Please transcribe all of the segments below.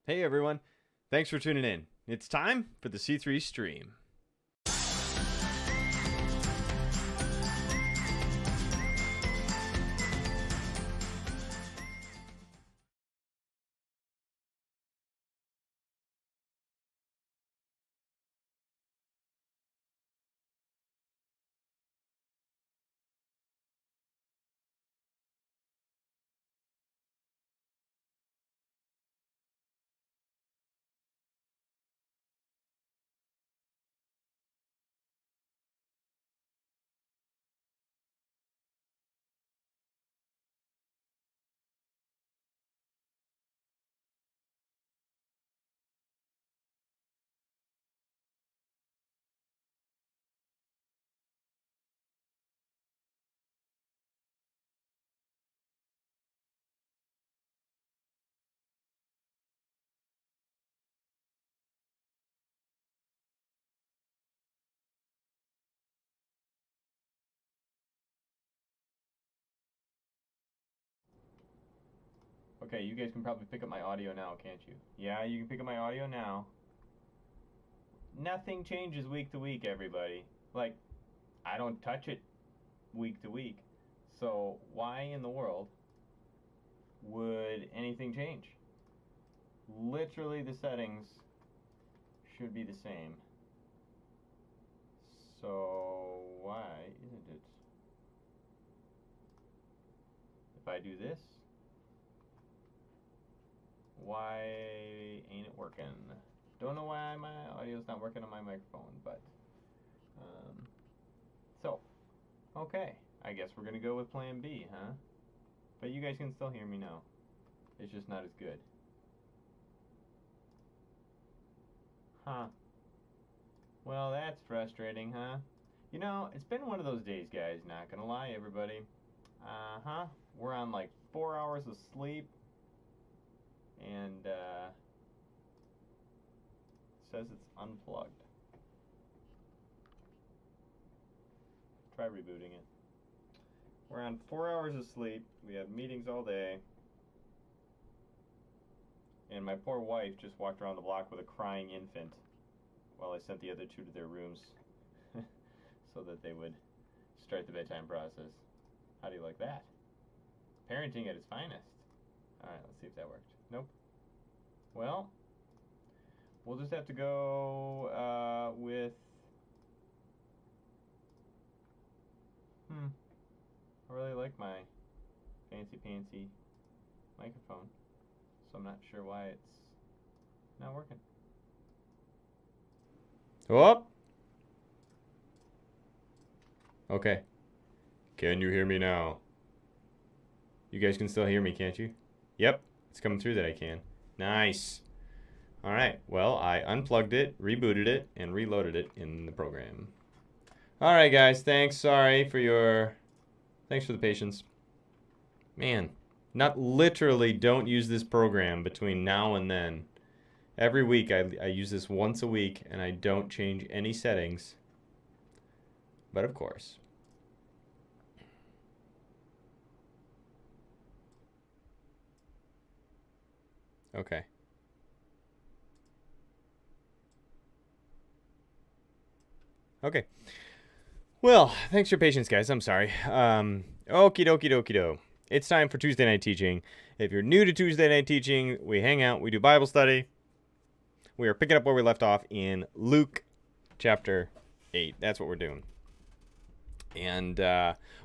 Hey everyone, thanks for tuning in. It's time for the C3 stream. Okay, you guys can probably pick up my audio now, can't you? Yeah, you can pick up my audio now. Nothing changes week to week, everybody. Like, I don't touch it week to week. So, why in the world would anything change? Literally, the settings should be the same. So, why isn't it? If I do this, why ain't it working? Don't know why my audio's not working on my microphone, but so okay, I guess we're gonna go with plan B, huh? But you guys can still hear me now. It's just not as good. Huh. Well, that's frustrating, huh? You know, it's been one of those days, guys, not gonna lie, everybody. Uh-huh. We're on like 4 hours of sleep, and says it's unplugged. Try rebooting it. We're on 4 hours of sleep. We have meetings all day. And my poor wife just walked around the block with a crying infant while I sent the other two to their rooms so that they would start the bedtime process. How do you like that? Parenting at its finest. Alright, let's see if that worked. Nope. Well, we'll just have to go with... I really like my fancy-pantsy microphone, so I'm not sure why it's not working. Oh! Okay. Can you hear me now? You guys can still hear me, can't you? Yep, it's coming through that I can. Nice. Alright, well, I unplugged it, rebooted it, and reloaded it in the program. Alright, guys, thanks. Sorry for your... Thanks for the patience. Man, not literally don't use this program between now and then. Every week I use this once a week, and I don't change any settings. But of course. Okay. Okay. Well, thanks for your patience, guys. I'm sorry. Okie dokie dokie do. It's time for Tuesday Night Teaching. If you're new to Tuesday Night Teaching, we hang out, we do Bible study. We are picking up where we left off in Luke chapter 8. That's what we're doing. And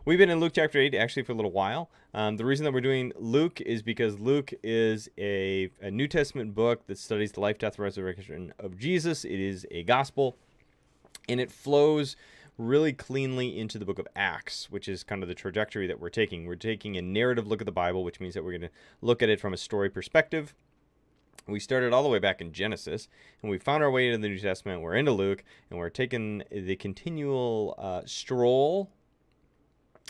we've been in Luke chapter 8 actually for a little while. The reason that we're doing Luke is because Luke is a New Testament book that studies the life, death, resurrection of Jesus. It is a gospel, and it flows really cleanly into the book of Acts, which is kind of the trajectory that we're taking. We're taking a narrative look at the Bible, which means that we're going to look at it from a story perspective. We started all the way back in Genesis, and we found our way into the New Testament. We're into Luke, and we're taking the continual stroll,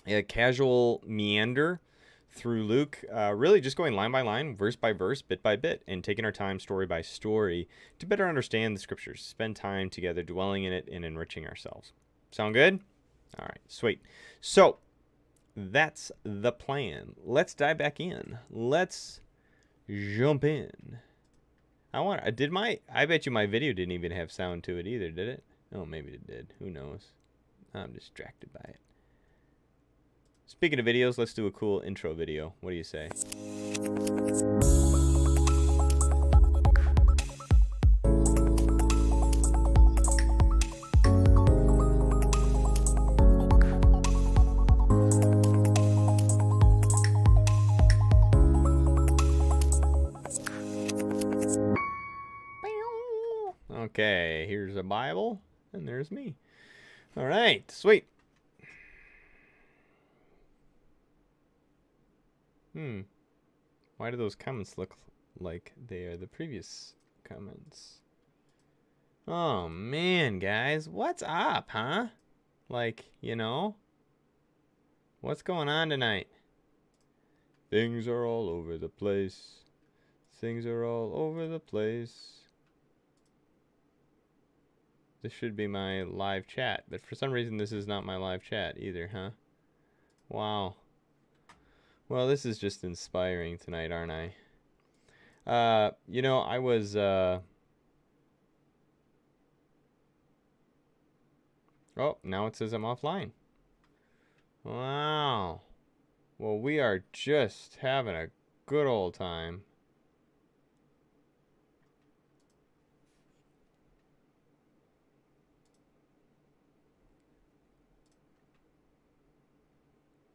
a casual meander through Luke, really just going line by line, verse by verse, bit by bit, and taking our time story by story to better understand the scriptures, spend time together dwelling in it and enriching ourselves. Sound good? All right, sweet. So that's the plan. Let's dive back in. Let's jump in. I bet you my video didn't even have sound to it either, did it? Oh, maybe it did. Who knows? I'm distracted by it. Speaking of videos, let's do a cool intro video. What do you say? Okay, here's a Bible, and there's me. All right, sweet. Why do those comments look like they are the previous comments? Oh, man, guys. What's up, huh? Like, you know? What's going on tonight? Things are all over the place. Things are all over the place. This should be my live chat, but for some reason this is not my live chat either, huh? Wow. Well, this is just inspiring tonight, aren't I? You know, I was, oh, now it says I'm offline. Wow. Well, we are just having a good old time.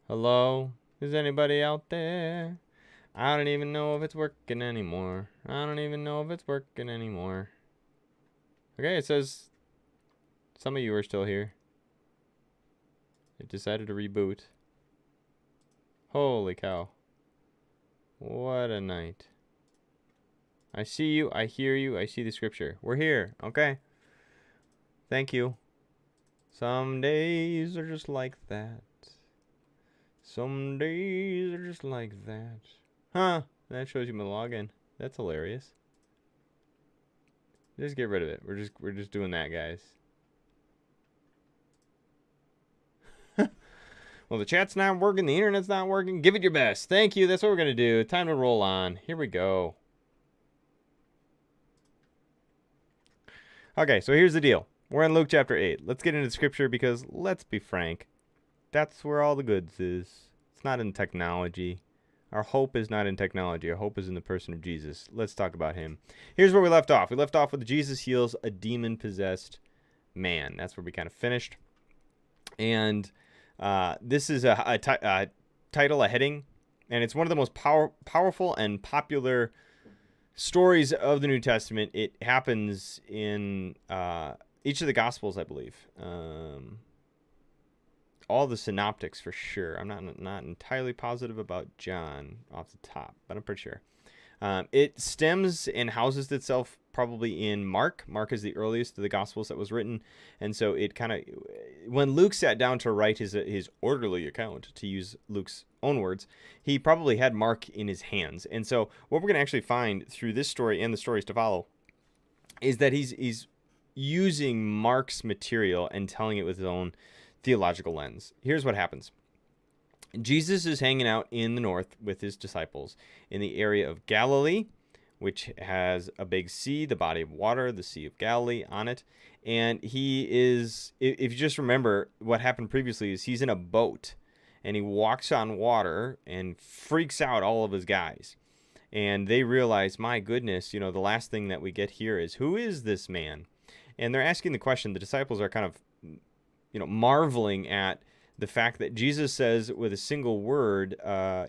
Hello? Is anybody out there? I don't even know if it's working anymore. I don't even know if it's working anymore. Okay, it says some of you are still here. It decided to reboot. Holy cow. What a night. I see you, I hear you, I see the scripture. We're here, okay? Thank you. Some days are just like that. Some days are just like that. Huh, that shows you my login. That's hilarious. Just get rid of it. We're just doing that, guys. Well, the chat's not working, the internet's not working. Give it your best. Thank you. That's what we're gonna do. Time to roll on. Here we go. Okay, so here's the deal. We're in Luke chapter 8. Let's get into scripture because, let's be frank, that's where all the goods is. It's not in technology. Our hope is not in technology. Our hope is in the person of Jesus. Let's talk about him. Here's where we left off. We left off with Jesus heals a demon-possessed man. That's where we kind of finished. And this is a title, a heading, and it's one of the most powerful and popular stories of the New Testament. It happens in each of the Gospels, I believe. All the synoptics for sure. I'm not entirely positive about John off the top, but I'm pretty sure. It stems and houses itself probably in Mark. Mark is the earliest of the Gospels that was written, and so it kind of, when Luke sat down to write his orderly account, to use Luke's own words, he probably had Mark in his hands. And so what we're going to actually find through this story and the stories to follow is that he's using Mark's material and telling it with his own theological lens. Here's what happens. Jesus is hanging out in the north with his disciples in the area of Galilee, which has a big sea, the body of water, the Sea of Galilee on it. And he is, if you just remember what happened previously, is he's in a boat and he walks on water and freaks out all of his guys. And they realize, my goodness, you know, the last thing that we get here is, who is this man? And they're asking the question. The disciples are kind of, you know, marveling at the fact that Jesus says with a single word,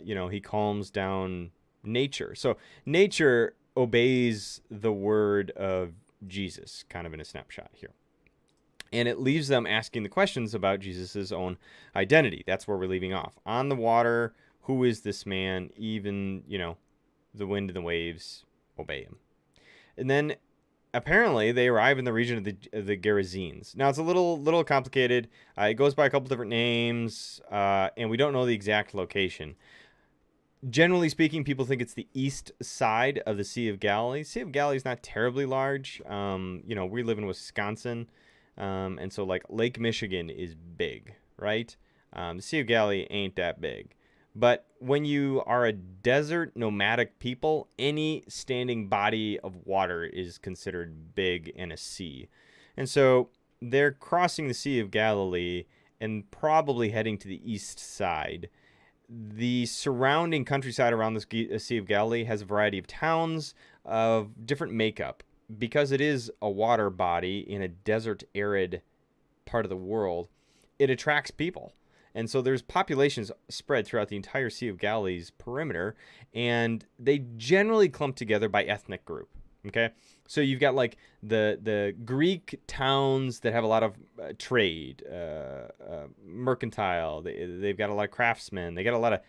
you know, he calms down nature. So nature obeys the word of Jesus, kind of in a snapshot here. And it leaves them asking the questions about Jesus's own identity. That's where we're leaving off. On the water, who is this man? Even, you know, the wind and the waves obey him. And then apparently they arrive in the region of the Gerasenes. Now it's a little complicated. It goes by a couple different names, and we don't know the exact location. Generally speaking, people think it's the east side of the Sea of Galilee. Sea of Galilee is not terribly large. You know, we live in Wisconsin, and so like Lake Michigan is big, right? The Sea of Galilee ain't that big. But when you are a desert nomadic people, any standing body of water is considered big and a sea. And so they're crossing the Sea of Galilee and probably heading to the east side. The surrounding countryside around the Sea of Galilee has a variety of towns of different makeup. Because it is a water body in a desert, arid part of the world, it attracts people. And so there's populations spread throughout the entire Sea of Galilee's perimeter, and they generally clump together by ethnic group. Okay, so you've got like the Greek towns that have a lot of trade, mercantile. They've got a lot of craftsmen. They got a lot of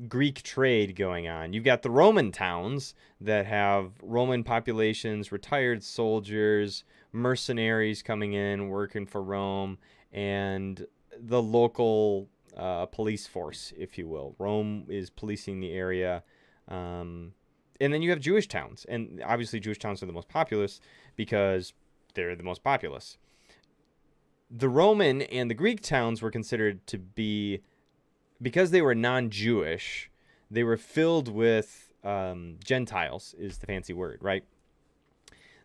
Greek trade going on. You've got the Roman towns that have Roman populations, retired soldiers, mercenaries coming in, working for Rome, and the local police force, if you will. Rome is policing the area. And then you have Jewish towns. And obviously Jewish towns are the most populous because they're the most populous. The Roman and the Greek towns were considered to be, because they were non-Jewish, they were filled with Gentiles, is the fancy word, right?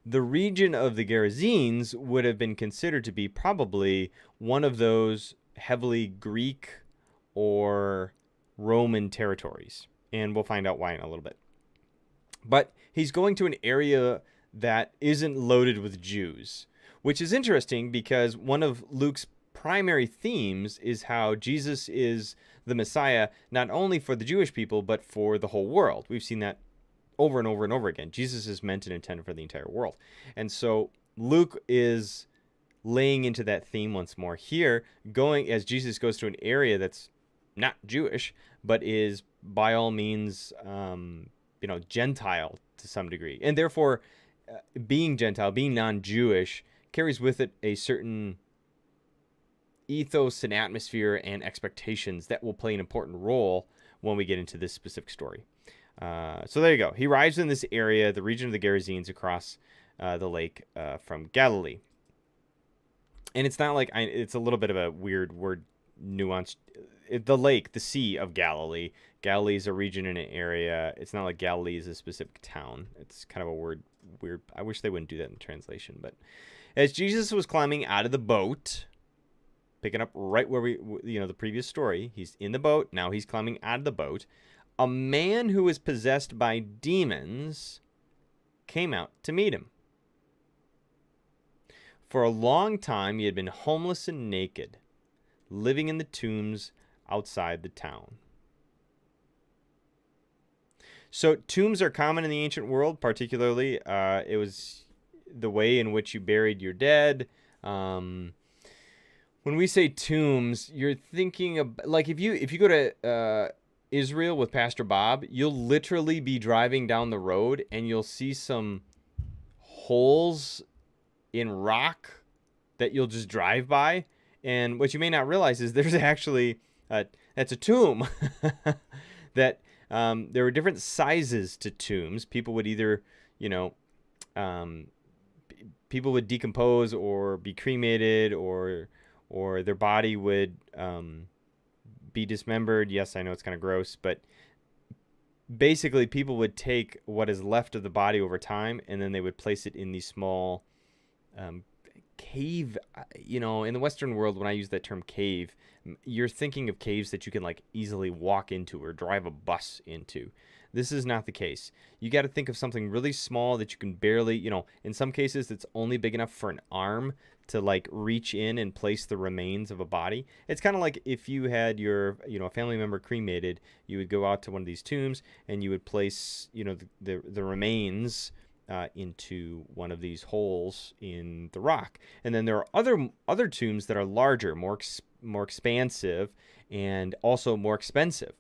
The region of the Gerasenes would have been considered to be probably one of those heavily Greek or Roman territories. And we'll find out why in a little bit. But he's going to an area that isn't loaded with Jews, which is interesting because one of Luke's primary themes is how Jesus is the Messiah, not only for the Jewish people, but for the whole world. We've seen that over and over and over again. Jesus is meant and intended for the entire world. And so Luke is laying into that theme once more here, going as Jesus goes to an area that's not Jewish, but is by all means, Gentile to some degree. And therefore, being Gentile, being non-Jewish, carries with it a certain ethos and atmosphere and expectations that will play an important role when we get into this specific story. So there you go. He arrives in this area, the region of the Gerasenes, across the lake from Galilee. And it's not like, it's a little bit of a weird word nuance. The lake, the Sea of Galilee. Galilee is a region in an area. It's not like Galilee is a specific town. It's kind of a weird. I wish they wouldn't do that in the translation. But as Jesus was climbing out of the boat, picking up right where the previous story, he's in the boat. Now he's climbing out of the boat. A man who was possessed by demons came out to meet him. For a long time, he had been homeless and naked, living in the tombs outside the town. So tombs are common in the ancient world, particularly. It was the way in which you buried your dead. When we say tombs, you're thinking of, like, if you go to Israel with Pastor Bob, you'll literally be driving down the road and you'll see some holes in rock that you'll just drive by. And what you may not realize is there's actually that's a tomb. That there were different sizes to tombs. People would either, people would decompose or be cremated, or their body would be dismembered. Yes, I know it's kind of gross, but basically people would take what is left of the body over time, and then they would place it in these small cave. In the Western world, when I use that term cave, you're thinking of caves that you can like easily walk into or drive a bus into. This is not the case. You got to think of something really small that you can barely, in some cases it's only big enough for an arm to like reach in and place the remains of a body. It's kind of like if you had your, a family member cremated, you would go out to one of these tombs and you would place, the remains into one of these holes in the rock. And then there are other tombs that are larger, more expansive, and also more expensive.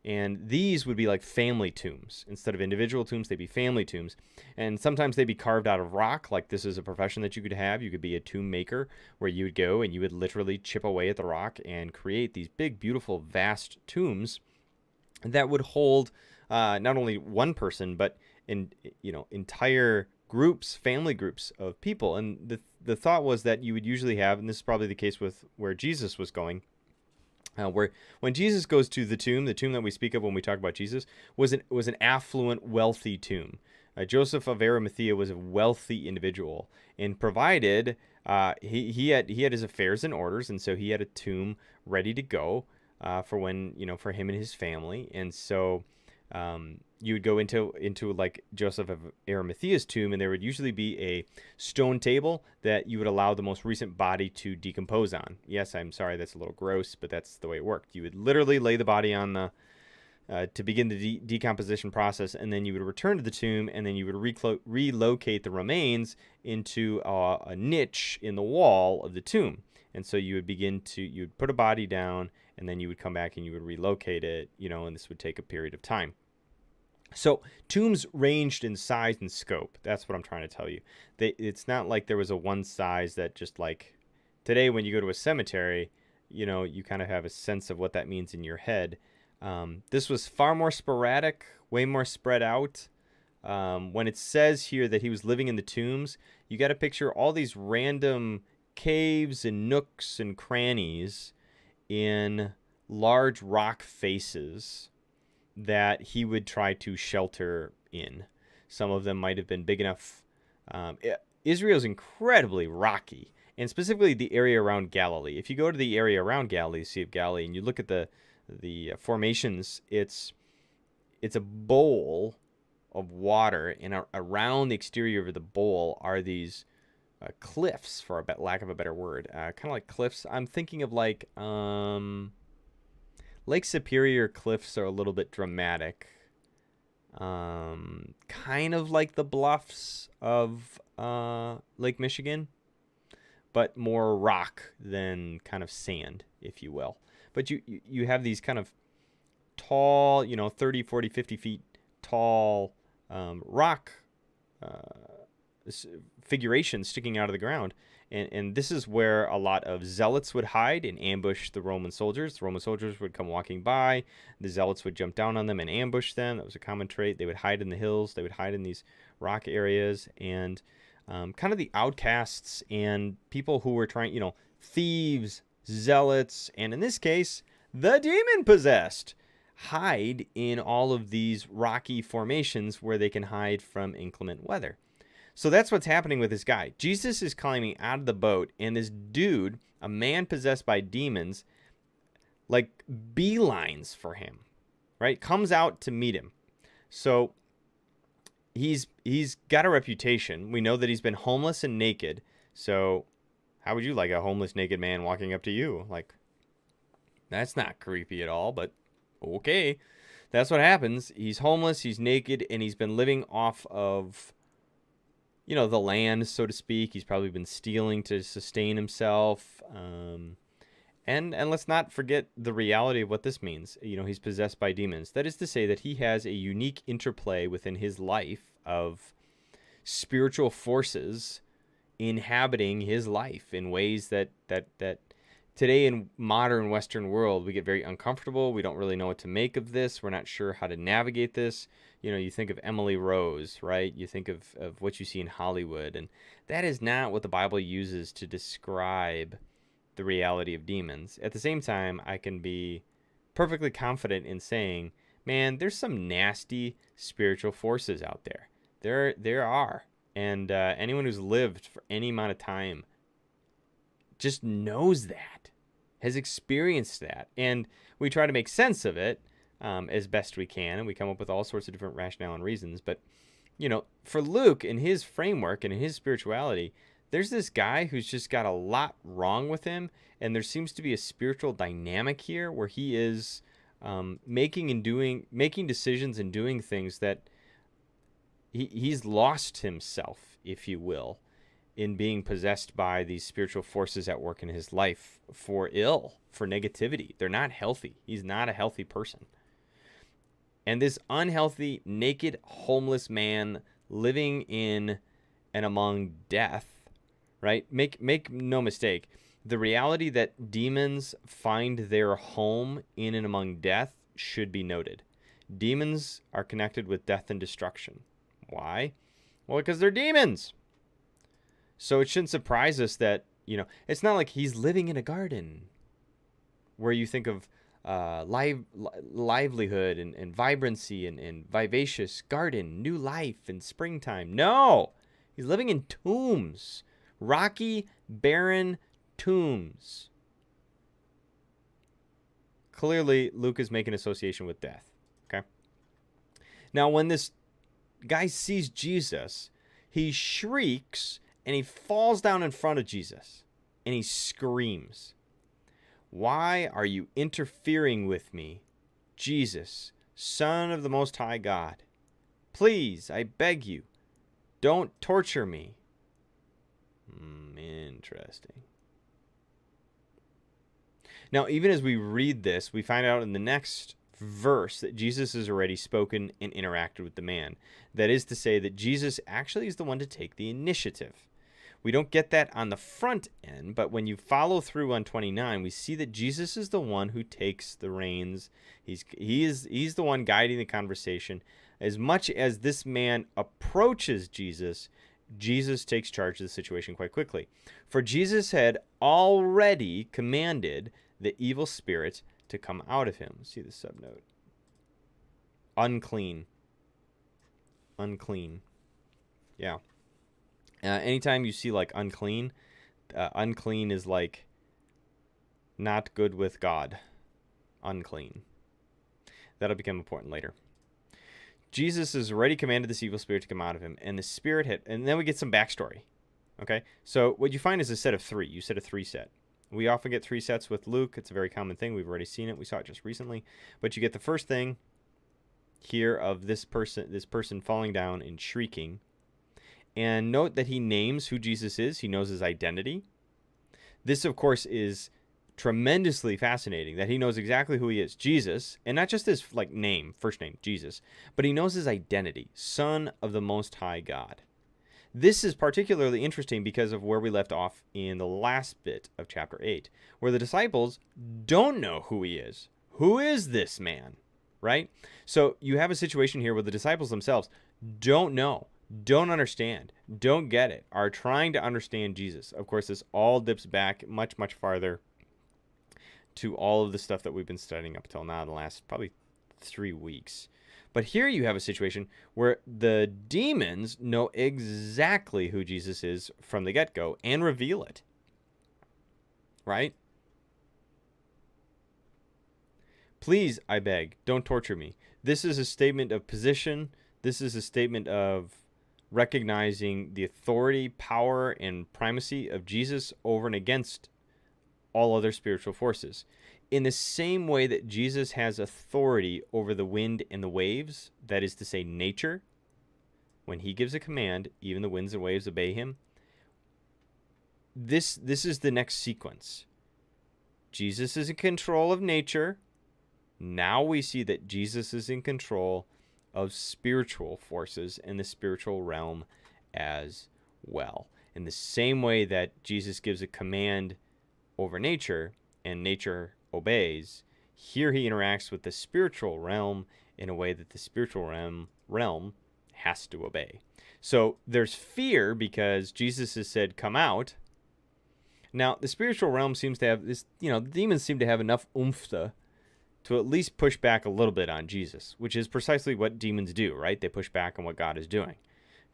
And these would be like family tombs. Instead of individual tombs, they'd be family tombs. And sometimes they'd be carved out of rock. Like this is a profession that you could have. You could be a tomb maker, where you would go and you would literally chip away at the rock and create these big, beautiful, vast tombs that would hold not only one person, but entire groups, family groups of people. And the thought was that you would usually have, and this is probably the case with where Jesus was going, Where when Jesus goes to the tomb that we speak of when we talk about Jesus, was an affluent, wealthy tomb. Joseph of Arimathea was a wealthy individual, and provided he had his affairs in orders, and so he had a tomb ready to go for when for him and his family, and so you would go into like Joseph of Arimathea's tomb, and there would usually be a stone table that you would allow the most recent body to decompose on. Yes, I'm sorry, that's a little gross, but that's the way it worked. You would literally lay the body on the to begin the decomposition process, and then you would return to the tomb, and then you would relocate the remains into a niche in the wall of the tomb. And so you would put a body down, and then you would come back and you would relocate it, and this would take a period of time. So tombs ranged in size and scope. That's what I'm trying to tell you. It's not like there was a one size that just like today when you go to a cemetery, you kind of have a sense of what that means in your head. This was far more sporadic, way more spread out. When it says here that he was living in the tombs, you got to picture all these random caves and nooks and crannies in large rock faces that he would try to shelter in. Some of them might have been big enough. Israel's incredibly rocky, and specifically the area around Galilee. If you go to the area around Galilee, Sea of Galilee, and you look at the formations, it's a bowl of water, and around the exterior of the bowl are these cliffs, for lack of a better word, kind of like cliffs. I'm thinking of like Lake Superior cliffs are a little bit dramatic, kind of like the bluffs of Lake Michigan, but more rock than kind of sand, if you will. But you have these kind of tall, 30, 40, 50 feet tall rock figurations sticking out of the ground. And this is where a lot of zealots would hide and ambush the Roman soldiers. The Roman soldiers would come walking by. The zealots would jump down on them and ambush them. That was a common trait. They would hide in the hills. They would hide in these rock areas. And kind of the outcasts and people who were trying, thieves, zealots, and in this case, the demon-possessed, hide in all of these rocky formations where they can hide from inclement weather. So that's what's happening with this guy. Jesus is climbing out of the boat, and this dude, a man possessed by demons, like beelines for him, right? Comes out to meet him. So he's got a reputation. We know that he's been homeless and naked. So how would you like a homeless naked man walking up to you? Like, that's not creepy at all, but okay. That's what happens. He's homeless, he's naked, and he's been living off of the land, so to speak. He's probably been stealing to sustain himself. And let's not forget the reality of what this means. He's possessed by demons. That is to say that he has a unique interplay within his life of spiritual forces inhabiting his life in ways that today in modern Western world, we get very uncomfortable. We don't really know what to make of this. We're not sure how to navigate this. You think of Emily Rose, right? You think of what you see in Hollywood, and that is not what the Bible uses to describe the reality of demons. At the same time, I can be perfectly confident in saying, man, there's some nasty spiritual forces out there. There are. And anyone who's lived for any amount of time just knows that, has experienced that. And we try to make sense of it as best we can, and we come up with all sorts of different rationale and reasons. But, for Luke, in his framework and in his spirituality, there's this guy who's just got a lot wrong with him, and there seems to be a spiritual dynamic here where he is making decisions and doing things that he's lost himself, if you will, in being possessed by these spiritual forces at work in his life for negativity. They're not healthy. He's not a healthy person. And this unhealthy, naked, homeless man living in and among death, right? Make no mistake. The reality that demons find their home in and among death should be noted. Demons are connected with death and destruction. Why? Well, because they're demons. So it shouldn't surprise us that, it's not like he's living in a garden where you think of livelihood and vibrancy and vivacious garden, new life and springtime. No, he's living in tombs, rocky, barren tombs. Clearly, Luke is making association with death. Okay. Now, when this guy sees Jesus, he shrieks and he falls down in front of Jesus and he screams, "Why are you interfering with me, Jesus, Son of the Most High God? Please, I beg you, don't torture me." Interesting. Now, even as we read this, we find out in the next verse that Jesus has already spoken and interacted with the man. That is to say that Jesus actually is the one to take the initiative. We don't get that on the front end, but when you follow through on 29, we see that Jesus is the one who takes the reins. He's the one guiding the conversation. As much as this man approaches Jesus, Jesus takes charge of the situation quite quickly. For Jesus had already commanded the evil spirit to come out of him. See the subnote. Unclean. Unclean. Yeah. Anytime you see like unclean, unclean is like not good with God. Unclean. That'll become important later. Jesus has already commanded this evil spirit to come out of him, and the spirit had, and then we get some backstory. Okay, so what you find is a set of three. You said a three set. We often get three sets with Luke. It's a very common thing. We've already seen it. We saw it just recently. But you get the first thing here of this person falling down and shrieking. And note that he names who Jesus is. He knows his identity. This, of course, is tremendously fascinating, that he knows exactly who he is, Jesus, and not just his like name, first name, Jesus, but he knows his identity, Son of the Most High God. This is particularly interesting because of where we left off in the last bit of chapter 8, where the disciples don't know who he is. Who is this man? Right? So you have a situation here where the disciples themselves don't know, don't understand, don't get it, are trying to understand Jesus. Of course, this all dips back much, much farther to all of the stuff that we've been studying up until now, the last probably 3 weeks. But here you have a situation where the demons know exactly who Jesus is from the get-go and reveal it. Right? Please, I beg, don't torture me. This is a statement of position. This is a statement of recognizing the authority, power, and primacy of Jesus over and against all other spiritual forces. In the same way that Jesus has authority over the wind and the waves, that is to say nature, when he gives a command, even the winds and waves obey him. This is the next sequence. Jesus is in control of nature. Now we see that Jesus is in control of spiritual forces in the spiritual realm as well. In the same way that Jesus gives a command over nature and nature obeys, here he interacts with the spiritual realm in a way that the spiritual realm has to obey. So there's fear because Jesus has said, "Come out." Now, the spiritual realm seems to have this, the demons seem to have enough oomph to at least push back a little bit on Jesus, which is precisely what demons do, right? They push back on what God is doing.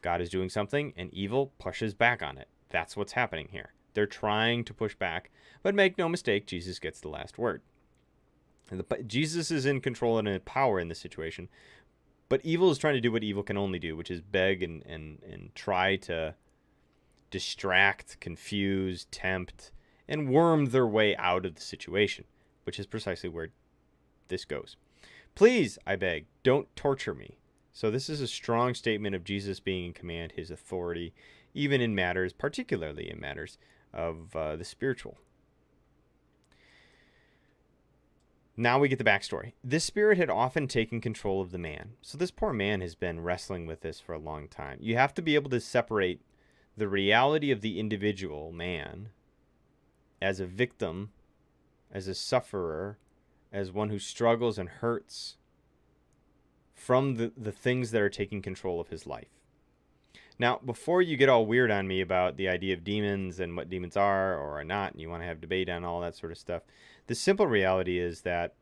God is doing something, and evil pushes back on it. That's what's happening here. They're trying to push back, but make no mistake, Jesus gets the last word. Jesus is in control and in power in this situation, but evil is trying to do what evil can only do, which is beg and try to distract, confuse, tempt, and worm their way out of the situation, which is precisely where this goes. Please, I beg, don't torture me. So this is a strong statement of Jesus being in command, his authority, even in matters, particularly in matters of the spiritual. Now we get the backstory. This spirit had often taken control of the man. So this poor man has been wrestling with this for a long time. You have to be able to separate the reality of the individual man as a victim, as a sufferer, as one who struggles and hurts from the things that are taking control of his life. Now, before you get all weird on me about the idea of demons and what demons are or are not, and you want to have debate on all that sort of stuff, The simple reality is that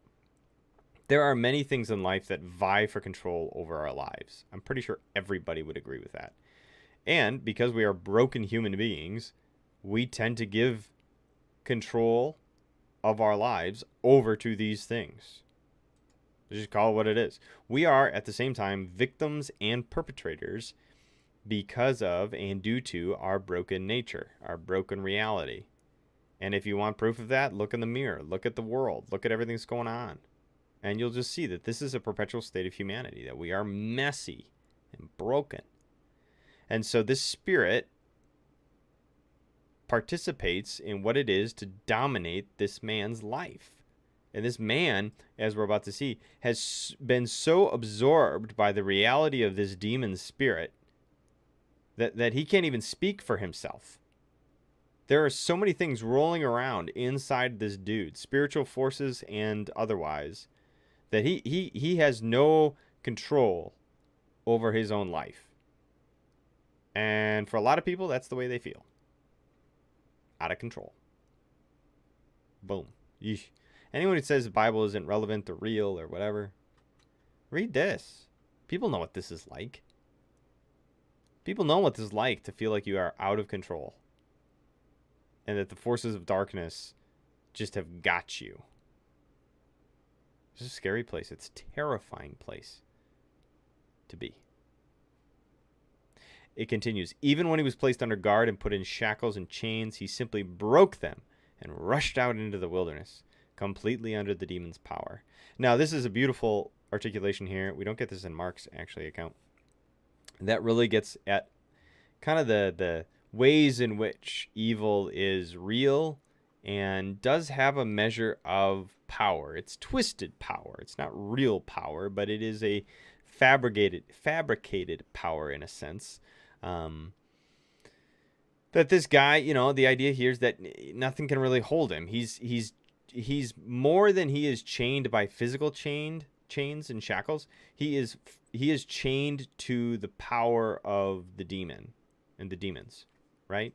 there are many things in life that vie for control over our lives. I'm pretty sure everybody would agree with that. And because we are broken human beings, we tend to give control of our lives over to these things. Just call it what it is. We are, at the same time, victims and perpetrators because of and due to our broken nature, our broken reality. And if you want proof of that, look in the mirror, look at the world, look at everything that's going on. And you'll just see that this is a perpetual state of humanity, that we are messy and broken. And so this spirit participates in what it is to dominate this man's life. And this man, as we're about to see, has been so absorbed by the reality of this demon spirit that he can't even speak for himself. There are so many things rolling around inside this dude, spiritual forces and otherwise, that he has no control over his own life. And for a lot of people, that's the way they feel. Out of control. Boom. Yeesh. Anyone who says the Bible isn't relevant or real or whatever, read this. People know what this is like. People know what this is like to feel like you are out of control. And that the forces of darkness just have got you. It's a scary place. It's a terrifying place to be. It continues. Even when he was placed under guard and put in shackles and chains, he simply broke them and rushed out into the wilderness, completely under the demon's power. Now, this is a beautiful articulation here. We don't get this in Mark's, actually, account. That really gets at kind of the ways in which evil is real and does have a measure of power. It's twisted power. It's not real power, but it is a fabricated power in a sense. That this guy, the idea here is that nothing can really hold him. He's more than he is chained by physical chains and shackles. He is chained to the power of the demon and the demons, right?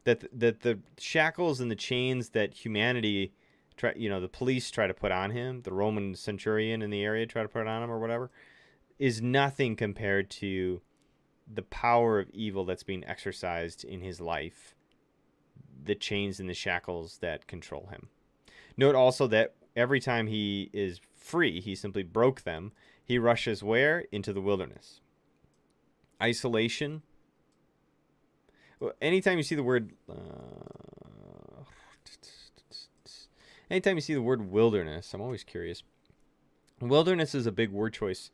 That the shackles and the chains that humanity the police try to put on him, the Roman centurion in the area try to put on him or whatever, is nothing compared to the power of evil that's being exercised in his life, the chains and the shackles that control him. Note also that every time he is free, he simply broke them. He rushes where? Into the wilderness. Isolation. Anytime you see the word wilderness, I'm always curious. Wilderness is a big word choice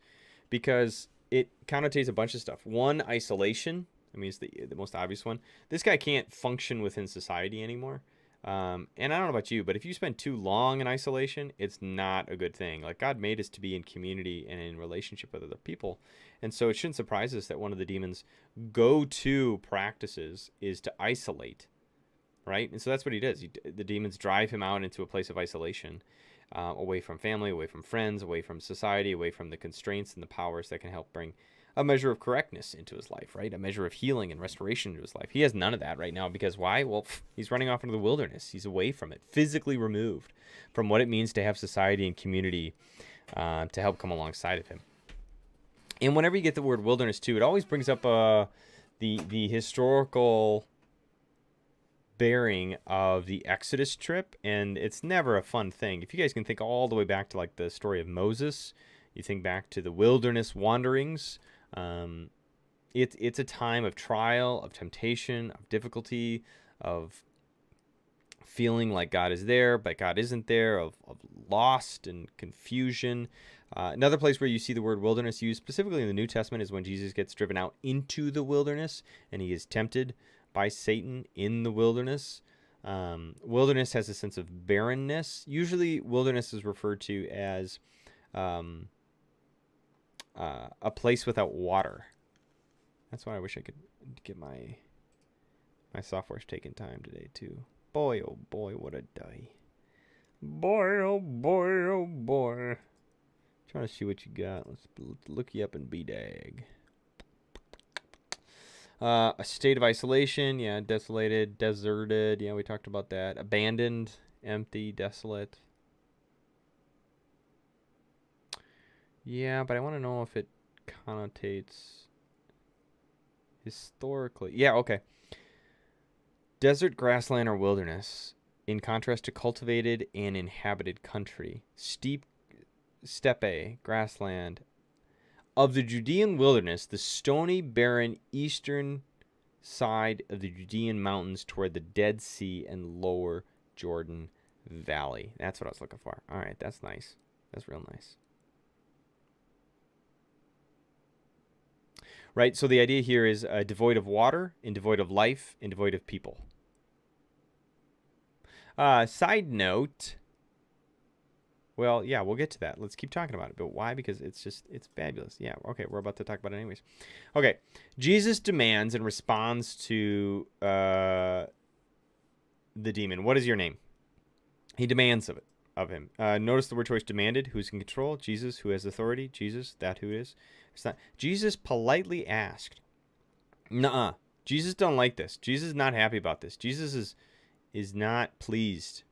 because it connotates a bunch of stuff. One, isolation. I mean, it's the most obvious one. This guy can't function within society anymore. And I don't know about you, but if you spend too long in isolation, it's not a good thing. Like, God made us to be in community and in relationship with other people. And so it shouldn't surprise us that one of the demons' go-to practices is to isolate, right? And so that's what he does. The demons drive him out into a place of isolation, away from family, away from friends, away from society, away from the constraints and the powers that can help bring a measure of correctness into his life, right? A measure of healing and restoration into his life. He has none of that right now because why? Well, he's running off into the wilderness. He's away from it, physically removed from what it means to have society and community to help come alongside of him. And whenever you get the word wilderness too, it always brings up the historical bearing of the Exodus trip, and it's never a fun thing. If you guys can think all the way back to like the story of Moses, you think back to the wilderness wanderings. It's a time of trial, of temptation, of difficulty, of feeling like God is there, but God isn't there, of lost and confusion. Another place where you see the word wilderness used specifically in the New Testament is when Jesus gets driven out into the wilderness and he is tempted by Satan in the wilderness. Wilderness has a sense of barrenness. Usually wilderness is referred to as a place without water. That's why I wish I could get my software's taking time today too. Boy, oh boy, what a day. Boy, oh boy, oh boy. Trying to see what you got. Let's look you up in BDAG. A state of isolation, desolated, deserted. Yeah, we talked about that. Abandoned, empty, desolate. Yeah, but I want to know if it connotates historically. Yeah, okay. Desert, grassland, or wilderness, in contrast to cultivated and inhabited country. Steep steppe, grassland. Of the Judean wilderness, the stony, barren eastern side of the Judean mountains toward the Dead Sea and lower Jordan Valley. That's what I was looking for. All right, that's nice. That's real nice. Right, so the idea here is devoid of water, and devoid of life, and devoid of people. Side note. Well, yeah, we'll get to that. Let's keep talking about it. But why? Because it's fabulous. Yeah, okay, we're about to talk about it anyways. Okay, Jesus demands and responds to the demon. What is your name? He demands of him. Notice the word choice demanded. Who's in control? Jesus. Who has authority? Jesus. That who is. It's not. Jesus politely asked. Nuh-uh. Jesus don't like this. Jesus is not happy about this. Jesus is not pleased.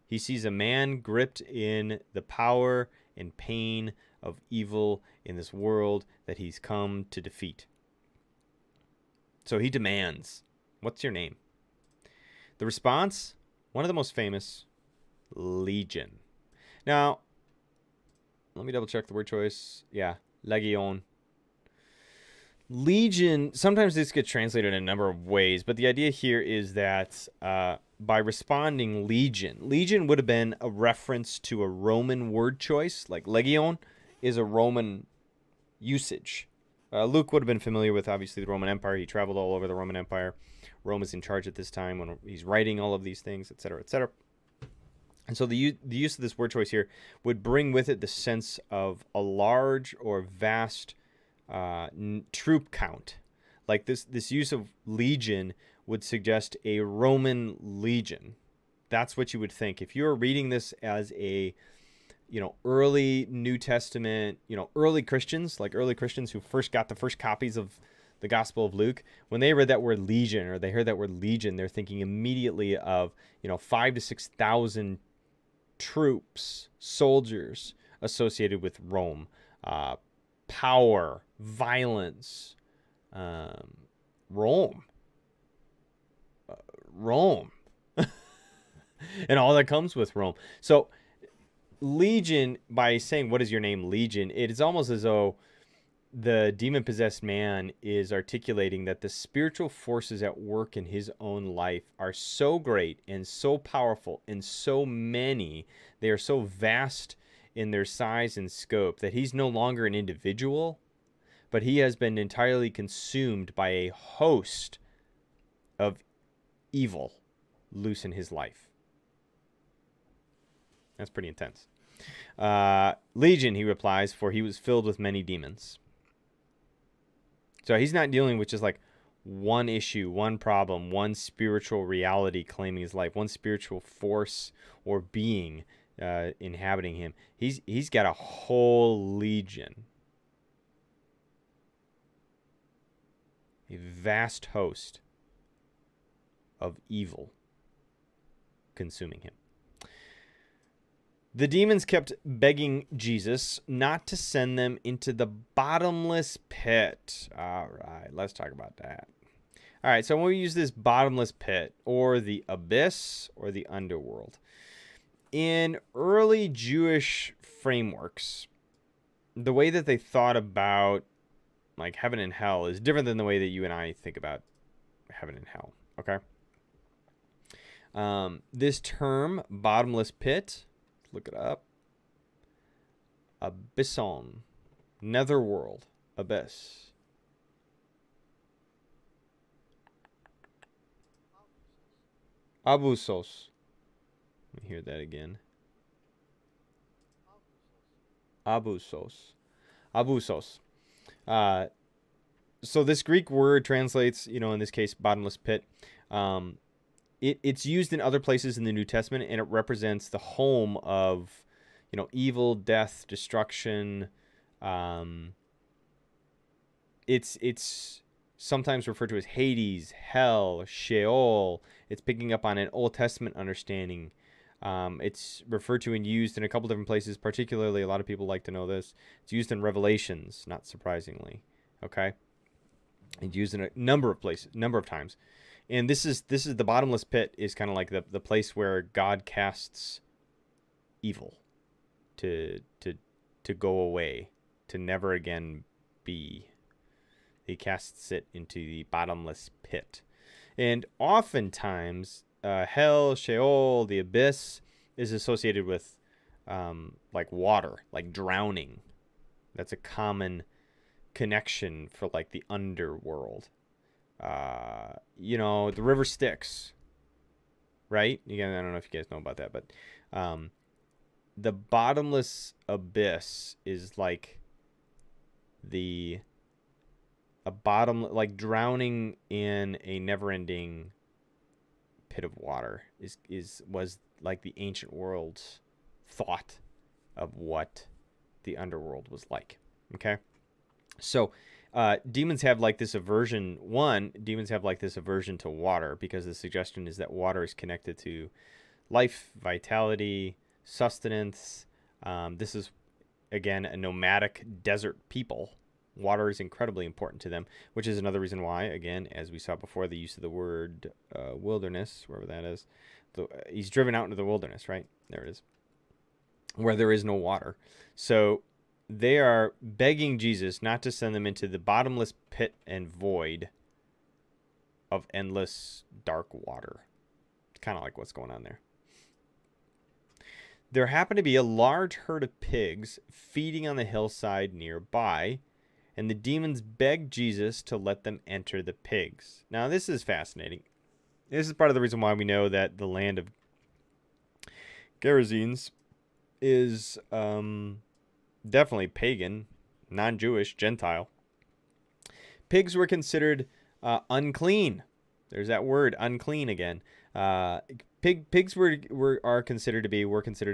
He sees a man gripped in the power and pain of evil in this world that he's come to defeat. So he demands, what's your name? The response, one of the most famous, Legion. Now, let me double check the word choice. Yeah, Legion. Legion, sometimes this gets translated in a number of ways, but the idea here is that by responding legion would have been a reference to a Roman word choice. Like legion is a Roman usage. Luke would have been familiar with, obviously, the Roman Empire. He traveled all over the Roman Empire. Rome is in charge at this time when he's writing all of these things, etc., etc. And so the use of this word choice here would bring with it the sense of a large or vast troop count. Like this use of legion would suggest a Roman legion. That's what you would think if you're reading this as a early New Testament, early Christians, like early Christians who first got the first copies of the Gospel of Luke. When they read that word legion, or they heard that word legion, they're thinking immediately of 5,000 to 6,000 troops, soldiers associated with Rome, power, violence, Rome, and all that comes with Rome. So legion, by saying what is your name, Legion, it is almost as though the demon-possessed man is articulating that the spiritual forces at work in his own life are so great and so powerful and so many, they are so vast in their size and scope, that he's no longer an individual, but he has been entirely consumed by a host of evil loose in his life. That's pretty intense. Legion, he replies, for he was filled with many demons. So he's not dealing with just like one issue, one problem, one spiritual reality claiming his life, one spiritual force or being inhabiting him. He's got a whole legion, a vast host of evil consuming him. The demons kept begging Jesus not to send them into the bottomless pit. All right, let's talk about that. All right, so when we use this bottomless pit, or the abyss, or the underworld, in early Jewish frameworks, the way that they thought about like heaven and hell is different than the way that you and I think about heaven and hell, okay? This term, bottomless pit, look it up. Abysson, netherworld, abyss. Abusos. Let me hear that again. Abusos. Abusos. So this Greek word translates, in this case, bottomless pit. It's used in other places in the New Testament, and it represents the home of, evil, death, destruction. It's sometimes referred to as Hades, hell, Sheol. It's picking up on an Old Testament understanding It's referred to and used in a couple different places. Particularly, a lot of people like to know this. It's used in Revelations, not surprisingly. Okay, it's used in a number of places, number of times. And this is the bottomless pit is kind of like the place where God casts evil to go away, to never again be. He casts it into the bottomless pit. And oftentimes, hell, Sheol, the abyss, is associated with like water, like drowning. That's a common connection for like the underworld. The river Styx, right? Again, I don't know if you guys know about that, but the bottomless abyss is like like drowning in a never-ending pit of water was like the ancient world's thought of what the underworld was like. Okay, so demons have like this aversion. Demons have like this aversion to water because the suggestion is that water is connected to life, vitality, sustenance. This is again a nomadic desert people. Water is incredibly important to them, which is another reason why, again, as we saw before, the use of the word wilderness, wherever that is. He's driven out into the wilderness, right? There it is. Where there is no water. So they are begging Jesus not to send them into the bottomless pit and void of endless dark water. It's kind of like what's going on there. There happened to be a large herd of pigs feeding on the hillside nearby, and the demons begged Jesus to let them enter the pigs. Now, this is fascinating. This is part of the reason why we know that the land of Gerasenes is definitely pagan, non-Jewish, Gentile. Pigs were considered unclean. There's that word, unclean again. Pigs were considered to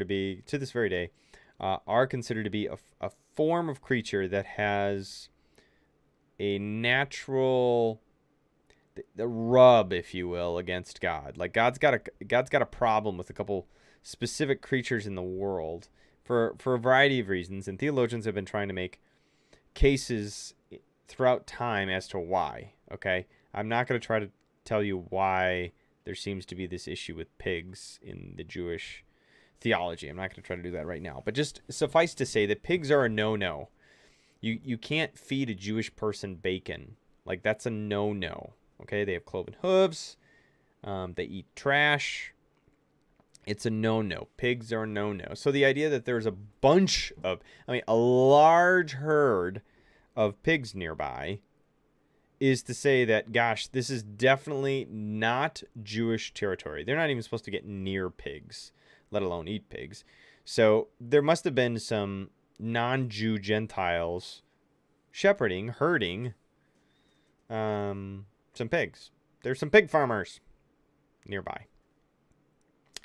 be to this very day are considered to be a form of creature that has a natural the rub, if you will, against God. Like God's got a problem with a couple specific creatures in the world for a variety of reasons, and theologians have been trying to make cases throughout time as to why. Okay, I'm not going to try to tell you why there seems to be this issue with pigs in the Jewish theology. I'm not going to try to do that right now, but just suffice to say that pigs are a no-no. You can't feed a Jewish person bacon. Like, that's a no-no. Okay, they have cloven hooves. They eat trash. It's a no-no. Pigs are a no-no. So the idea that there's a large herd of pigs nearby is to say that, gosh, this is definitely not Jewish territory. They're not even supposed to get near pigs, let alone eat pigs. So there must have been some non-Jew Gentiles herding some pigs. There's some pig farmers nearby.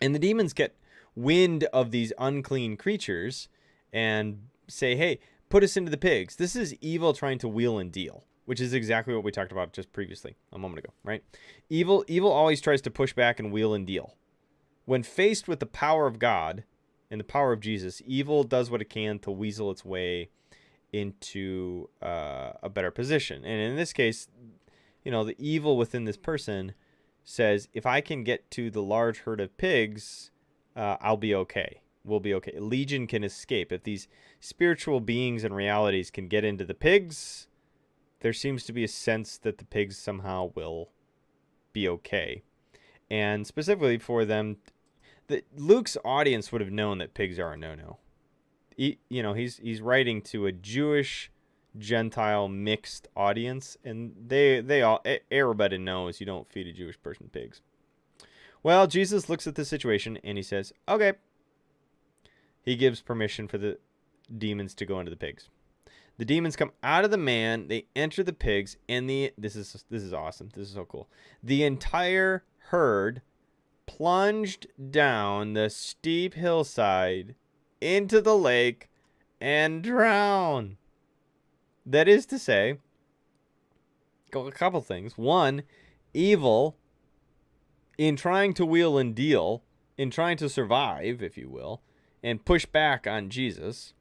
And the demons get wind of these unclean creatures and say, hey, put us into the pigs. This is evil trying to wheel and deal, which is exactly what we talked about just previously, a moment ago, right? Evil always tries to push back and wheel and deal. When faced with the power of God and the power of Jesus, evil does what it can to weasel its way into a better position. And in this case, the evil within this person says, if I can get to the large herd of pigs, I'll be okay. We'll be okay. Legion can escape. If these spiritual beings and realities can get into the pigs, there seems to be a sense that the pigs somehow will be okay. And specifically for them, Luke's audience would have known that pigs are a no-no. He's writing to a Jewish Gentile mixed audience, and everybody knows you don't feed a Jewish person pigs. Well, Jesus looks at the situation and he says, okay. He gives permission for the demons to go into the pigs. The demons come out of the man, they enter the pigs, and this is awesome. This is so cool. The entire herd plunged down the steep hillside into the lake and drowned. That is to say, a couple things. One, evil, in trying to wheel and deal, in trying to survive, if you will, and push back on Jesus,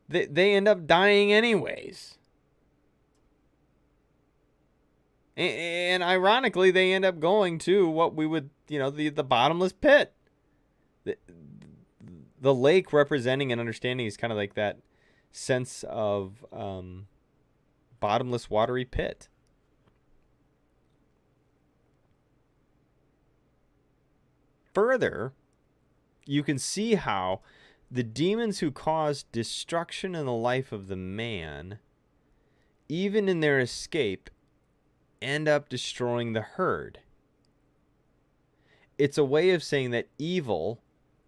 they end up dying anyways. And ironically, they end up going to what we would, the bottomless pit. The lake representing and understanding is kind of like that sense of bottomless watery pit. Further, you can see how the demons who cause destruction in the life of the man, even in their escape, end up destroying the herd. It's a way of saying that evil,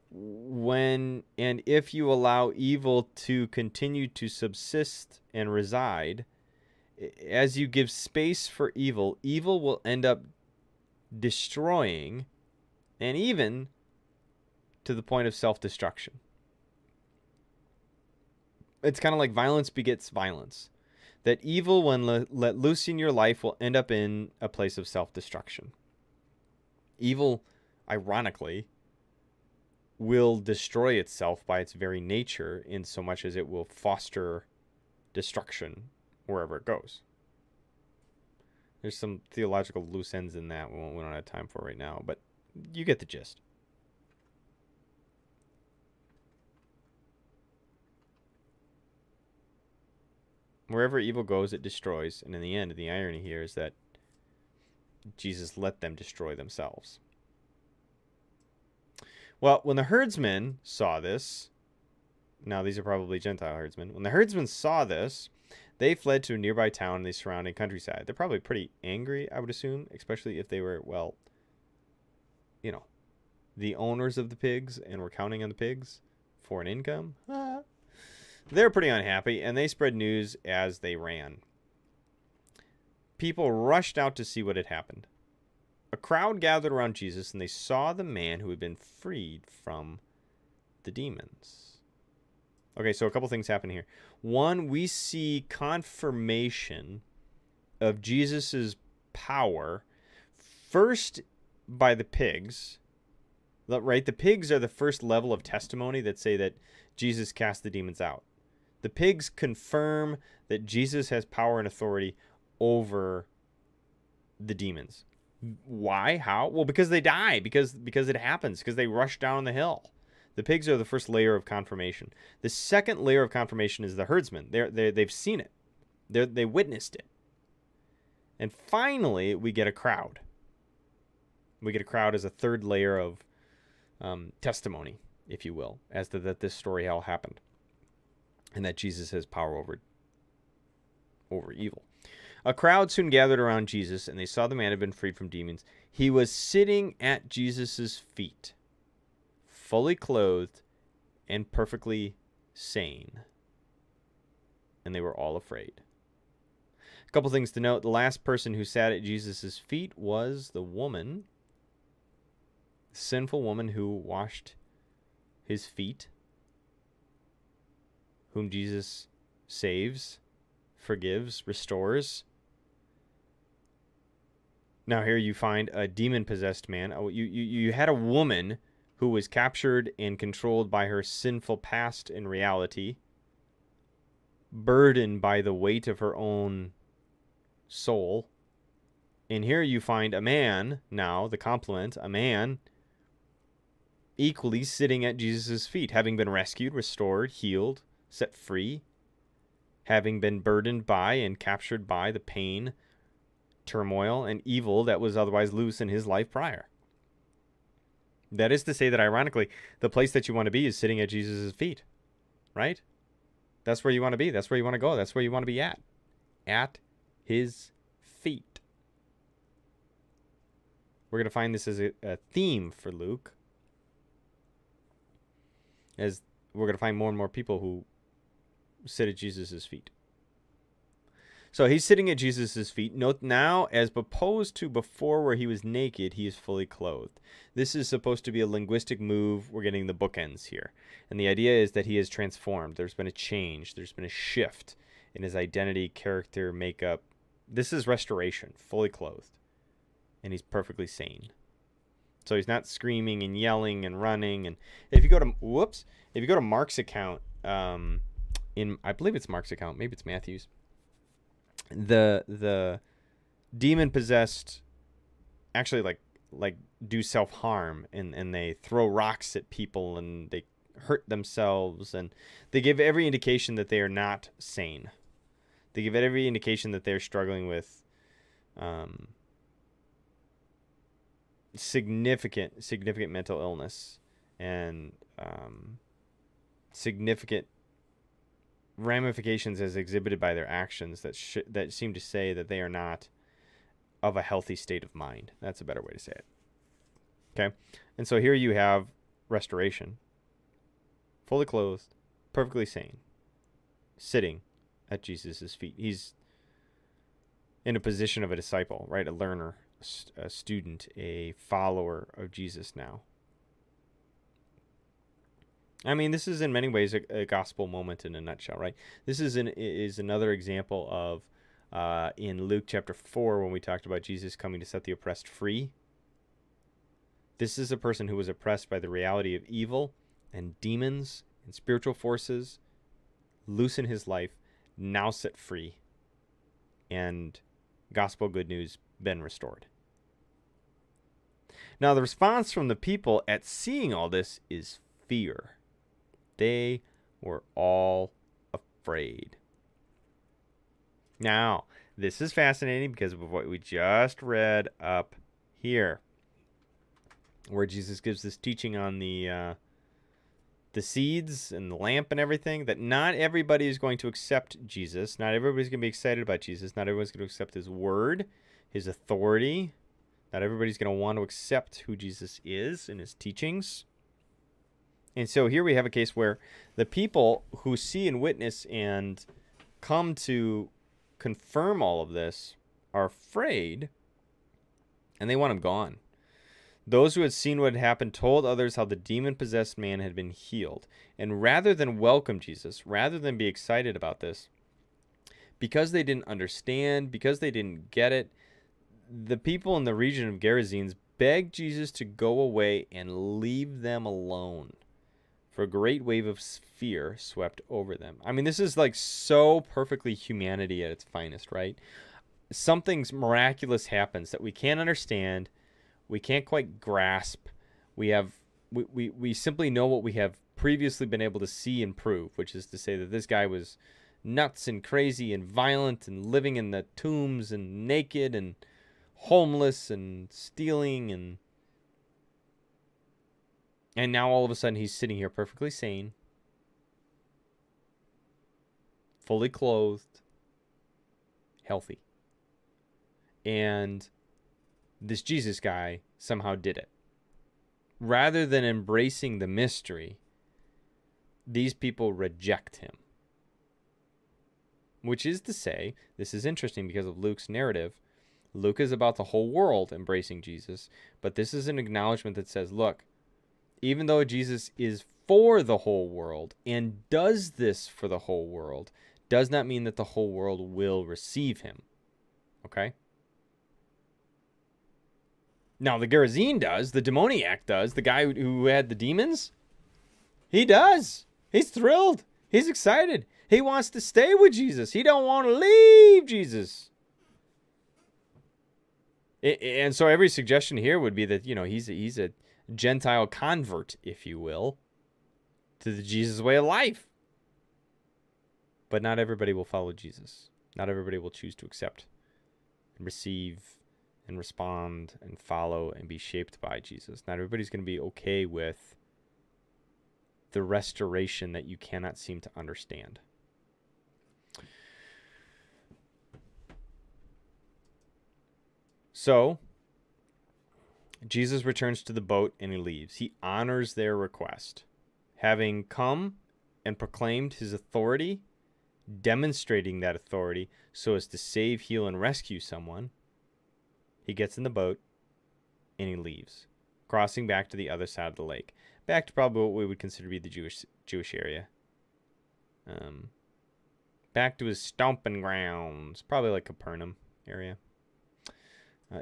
when and if you allow evil to continue to subsist and reside, as you give space for evil, evil will end up destroying, and even to the point of self-destruction. It's kind of like violence begets violence. That evil, when let loose in your life, will end up in a place of self-destruction. Evil, ironically, will destroy itself by its very nature, in so much as it will foster destruction wherever it goes. There's some theological loose ends in that we don't have time for right now, but you get the gist. Wherever evil goes, it destroys. And in the end, the irony here is that Jesus let them destroy themselves. Well, when the herdsmen saw this, now these are probably Gentile herdsmen. When the herdsmen saw this, they fled to a nearby town in the surrounding countryside. They're probably pretty angry, I would assume, especially if they were, the owners of the pigs and were counting on the pigs for an income. They're pretty unhappy, and they spread news as they ran. People rushed out to see what had happened. A crowd gathered around Jesus, and they saw the man who had been freed from the demons. Okay, so a couple things happen here. One, we see confirmation of Jesus's power, first by the pigs, right? The pigs are the first level of testimony that say that Jesus cast the demons out. The pigs confirm that Jesus has power and authority over the demons. Why? How? Well, because they die, because it happens, because they rush down the hill. The pigs are the first layer of confirmation. The second layer of confirmation is the herdsmen. They've seen it. They witnessed it. And finally, we get a crowd. We get a crowd as a third layer of testimony, if you will, as to that this story all happened. And that Jesus has power over evil. A crowd soon gathered around Jesus, and they saw the man had been freed from demons. He was sitting at Jesus' feet, fully clothed and perfectly sane. And they were all afraid. A couple things to note. The last person who sat at Jesus' feet was the woman, the sinful woman who washed his feet, whom Jesus saves, forgives, restores. Now here you find a demon-possessed man. You had a woman who was captured and controlled by her sinful past and reality, burdened by the weight of her own soul. And here you find a man, now, the complement, a man equally sitting at Jesus' feet, having been rescued, restored, healed, set free, having been burdened by and captured by the pain, turmoil, and evil that was otherwise loose in his life prior. That is to say that, ironically, the place that you want to be is sitting at Jesus' feet, right? That's where you want to be. That's where you want to go. That's where you want to be at his feet. We're going to find this as a theme for Luke, as we're going to find more and more people who sit at Jesus' feet. So he's sitting at Jesus' feet. Note now, as opposed to before where he was naked, he is fully clothed. This is supposed to be a linguistic move. We're getting the bookends here. And the idea is that he is transformed. There's been a change. There's been a shift in his identity, character, makeup. This is restoration, fully clothed. And he's perfectly sane. So he's not screaming and yelling and running. And if you go to Mark's account, I believe it's Mark's account, maybe it's Matthew's, the demon possessed actually like do self-harm, and they throw rocks at people and they hurt themselves, and they give every indication that they are not sane. They give every indication that they're struggling with significant mental illness and significant ramifications as exhibited by their actions that seem to say that they are not of a healthy state of mind. That's a better way to say it. Okay? And so here you have restoration, fully clothed, perfectly sane, sitting at Jesus' feet. He's in a position of a disciple, right? A learner, a student, a follower of Jesus now. I mean, this is in many ways a gospel moment in a nutshell, right? This is another example of in Luke chapter 4 when we talked about Jesus coming to set the oppressed free. This is a person who was oppressed by the reality of evil and demons and spiritual forces, loose in his life, now set free, and gospel good news been restored. Now, the response from the people at seeing all this is fear. They were all afraid. Now, this is fascinating because of what we just read up here, where Jesus gives this teaching on the seeds and the lamp and everything, that not everybody is going to accept Jesus. Not everybody's going to be excited about Jesus. Not everyone's going to accept his word, his authority. Not everybody's going to want to accept who Jesus is and his teachings. And so here we have a case where the people who see and witness and come to confirm all of this are afraid, and they want him gone. Those who had seen what had happened told others how the demon-possessed man had been healed. And rather than welcome Jesus, rather than be excited about this, because they didn't understand, because they didn't get it, the people in the region of Gerasenes begged Jesus to go away and leave them alone. For a great wave of fear swept over them. I mean, this is like so perfectly humanity at its finest, right? Something miraculous happens that we can't understand, we can't quite grasp. We simply know what we have previously been able to see and prove, which is to say that this guy was nuts and crazy and violent and living in the tombs and naked and homeless and stealing, and now all of a sudden he's sitting here perfectly sane, fully clothed, healthy. And this Jesus guy somehow did it. Rather than embracing the mystery, these people reject him. Which is to say, this is interesting because of Luke's narrative. Luke is about the whole world embracing Jesus, but this is an acknowledgement that says, look, even though Jesus is for the whole world and does this for the whole world, does not mean that the whole world will receive him. Okay? Now, the Gerasene does, the demoniac does, the guy who had the demons, he does. He's thrilled. He's excited. He wants to stay with Jesus. He don't want to leave Jesus. And so every suggestion here would be that, he's a Gentile convert, if you will, to the Jesus way of life. But not everybody will follow Jesus. Not everybody will choose to accept and receive and respond and follow and be shaped by Jesus. Not everybody's going to be okay with the restoration that you cannot seem to understand. So, Jesus returns to the boat and he leaves. He honors their request. Having come and proclaimed his authority, demonstrating that authority so as to save, heal, and rescue someone, he gets in the boat and he leaves, crossing back to the other side of the lake. Back to probably what we would consider to be the Jewish area. Back to his stomping grounds, probably like Capernaum area.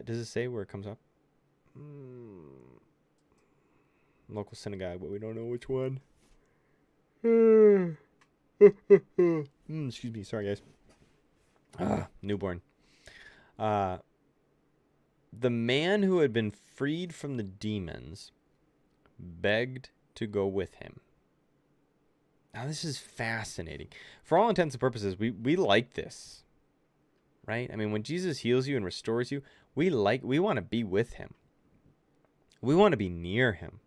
Does it say where it comes up? local synagogue, but we don't know which one. Excuse me. Sorry, guys. Newborn. The man who had been freed from the demons begged to go with him. Now, this is fascinating. For all intents and purposes, we like this, right? I mean, when Jesus heals you and restores you, we want to be with him. We want to be near him.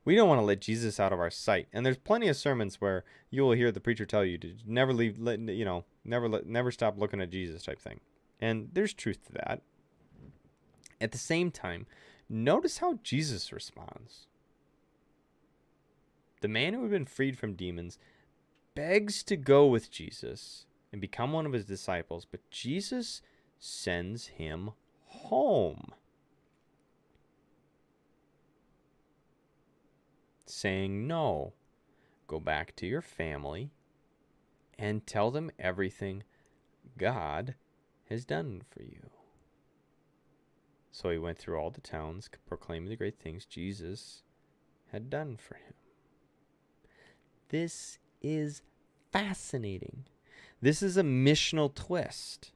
We don't want to let Jesus out of our sight. And there's plenty of sermons where you will hear the preacher tell you to never never stop looking at Jesus type thing. And there's truth to that. At the same time, notice how Jesus responds. The man who had been freed from demons begs to go with Jesus and become one of his disciples, but Jesus sends him home, saying, "No, go back to your family and tell them everything God has done for you." So he went through all the towns, proclaiming the great things Jesus had done for him. This is fascinating. This is a missional twist.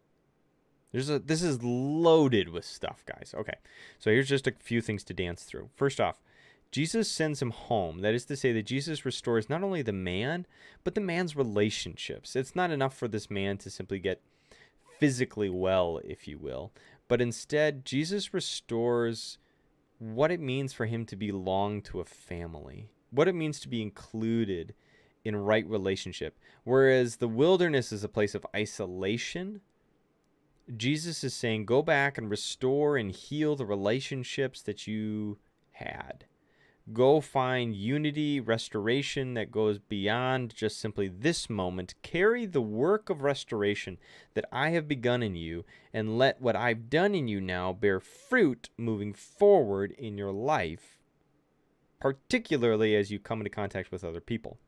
This is loaded with stuff, guys. Okay, so here's just a few things to dance through. First off, Jesus sends him home. That is to say that Jesus restores not only the man, but the man's relationships. It's not enough for this man to simply get physically well, if you will, but instead, Jesus restores what it means for him to belong to a family, what it means to be included in right relationship. Whereas the wilderness is a place of isolation, Jesus is saying, go back and restore and heal the relationships that you had. Go find unity, restoration that goes beyond just simply this moment. Carry the work of restoration that I have begun in you, and let what I've done in you now bear fruit moving forward in your life, particularly as you come into contact with other people,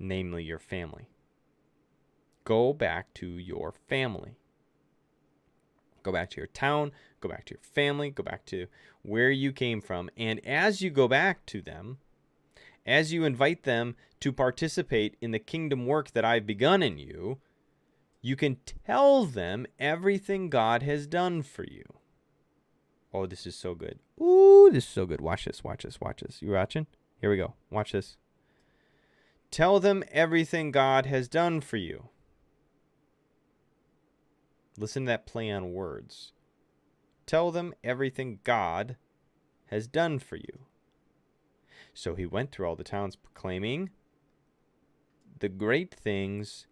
namely your family. Go back to your family. Go back to your town, go back to your family, go back to where you came from. And as you go back to them, as you invite them to participate in the kingdom work that I've begun in you, you can tell them everything God has done for you. Oh, this is so good. Ooh, this is so good. Watch this, watch this, watch this. You watching? Here we go. Watch this. Tell them everything God has done for you. Listen to that play on words. Tell them everything God has done for you. So he went through all the towns proclaiming the great things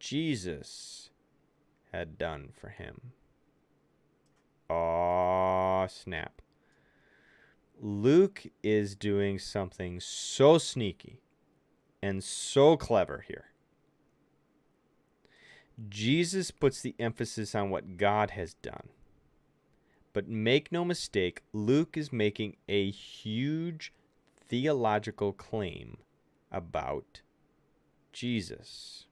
Jesus had done for him. Oh, snap. Luke is doing something so sneaky and so clever here. Jesus puts the emphasis on what God has done. But make no mistake, Luke is making a huge theological claim about Jesus.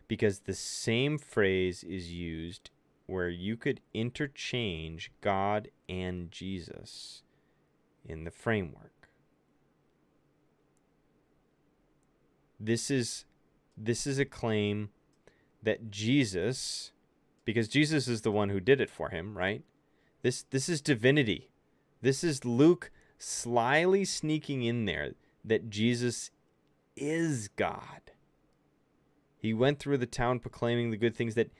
Because the same phrase is used where you could interchange God and Jesus in the framework. This is a claim that Jesus, because Jesus is the one who did it for him, right? This is divinity. This is Luke slyly sneaking in there that Jesus is God. He went through the town proclaiming the good things that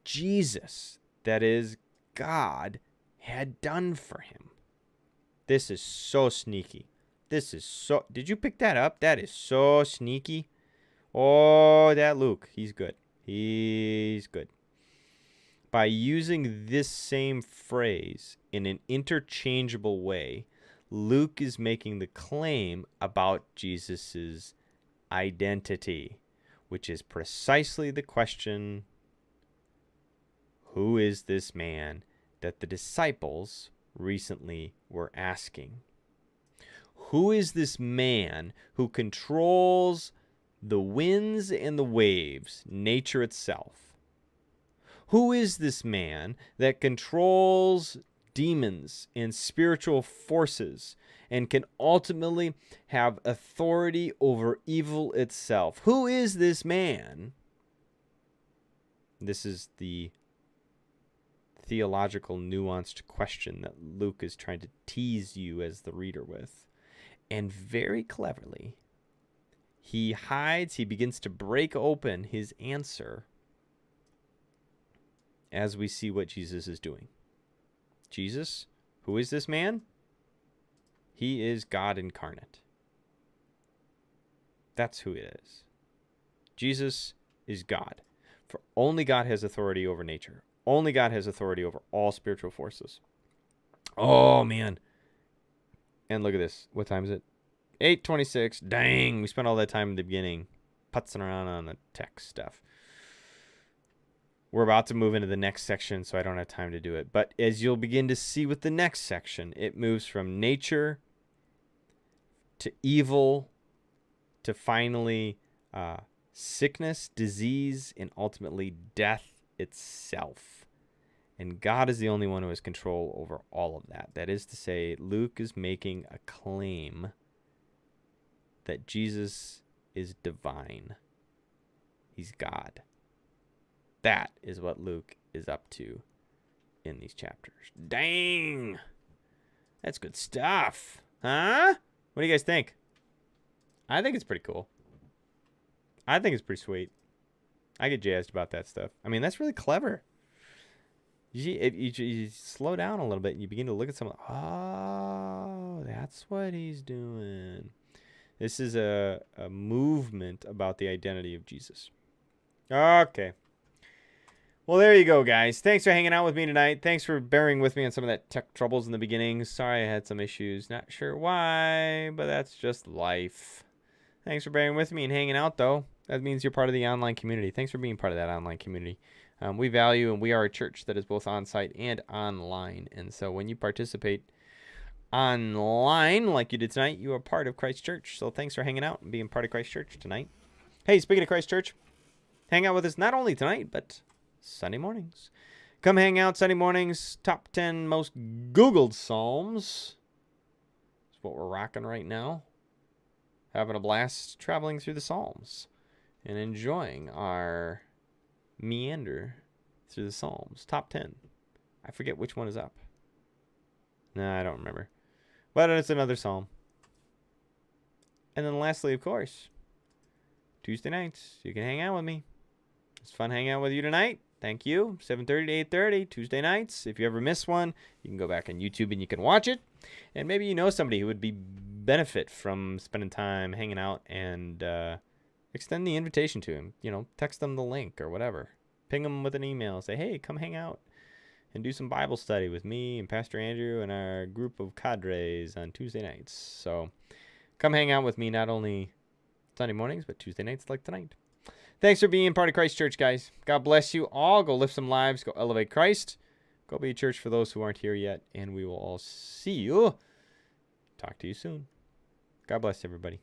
Jesus, that is God, had done for him. This is so sneaky. Did you pick that up? That is so sneaky. Oh, that Luke, he's good. He's good. By using this same phrase in an interchangeable way, Luke is making the claim about Jesus' identity, which is precisely the question, who is this man, that the disciples recently were asking. Who is this man who controls the winds and the waves, nature itself? Who is this man that controls demons and spiritual forces and can ultimately have authority over evil itself. Who is this man? This is the theological nuanced question that Luke is trying to tease you as the reader with. And very cleverly, he begins to break open his answer as we see what Jesus is doing. Jesus, who is this man? He is God incarnate. That's who it is. Jesus is God. For only God has authority over nature. Only God has authority over all spiritual forces. Oh, man. And look at this. What time is it? 8:26. Dang, we spent all that time in the beginning putzing around on the tech stuff. We're about to move into the next section, so I don't have time to do it. But as you'll begin to see with the next section, it moves from nature to evil to finally sickness, disease, and ultimately death itself. And God is the only one who has control over all of that. That is to say, Luke is making a claim that Jesus is divine. He's God. That is what Luke is up to in these chapters. Dang! That's good stuff. Huh? What do you guys think? I think it's pretty cool. I think it's pretty sweet. I get jazzed about that stuff. I mean, that's really clever. If you slow down a little bit and you begin to look at something, oh, that's what he's doing. This is a movement about the identity of Jesus. Okay. Well, there you go, guys. Thanks for hanging out with me tonight. Thanks for bearing with me on some of that tech troubles in the beginning. Sorry I had some issues. Not sure why, but that's just life. Thanks for bearing with me and hanging out, though. That means you're part of the online community. Thanks for being part of that online community. We value and we are a church that is both on-site and online. And so when you participate online like you did tonight, you are part of Christ Church. So thanks for hanging out and being part of Christ Church tonight. Hey, speaking of Christ Church, hang out with us not only tonight, but Sunday mornings. Come hang out Sunday mornings. Top 10 most Googled Psalms. That's what we're rocking right now. Having a blast traveling through the Psalms and enjoying our meander through the Psalms. Top 10. I forget which one is up. Nah, I don't remember. But it's another Psalm. And then lastly, of course, Tuesday nights, you can hang out with me. It's fun hanging out with you tonight. Thank you. 7:30 to 8:30, Tuesday nights. If you ever miss one, you can go back on YouTube and you can watch it. And maybe you know somebody who would be benefit from spending time hanging out, and extend the invitation to him. You know, text them the link or whatever. Ping them with an email. Say, hey, come hang out and do some Bible study with me and Pastor Andrew and our group of cadres on Tuesday nights. So come hang out with me not only Sunday mornings, but Tuesday nights like tonight. Thanks for being part of Christ Church, guys. God bless you all. Go lift some lives. Go elevate Christ. Go be a church for those who aren't here yet. And we will all see you. Talk to you soon. God bless everybody.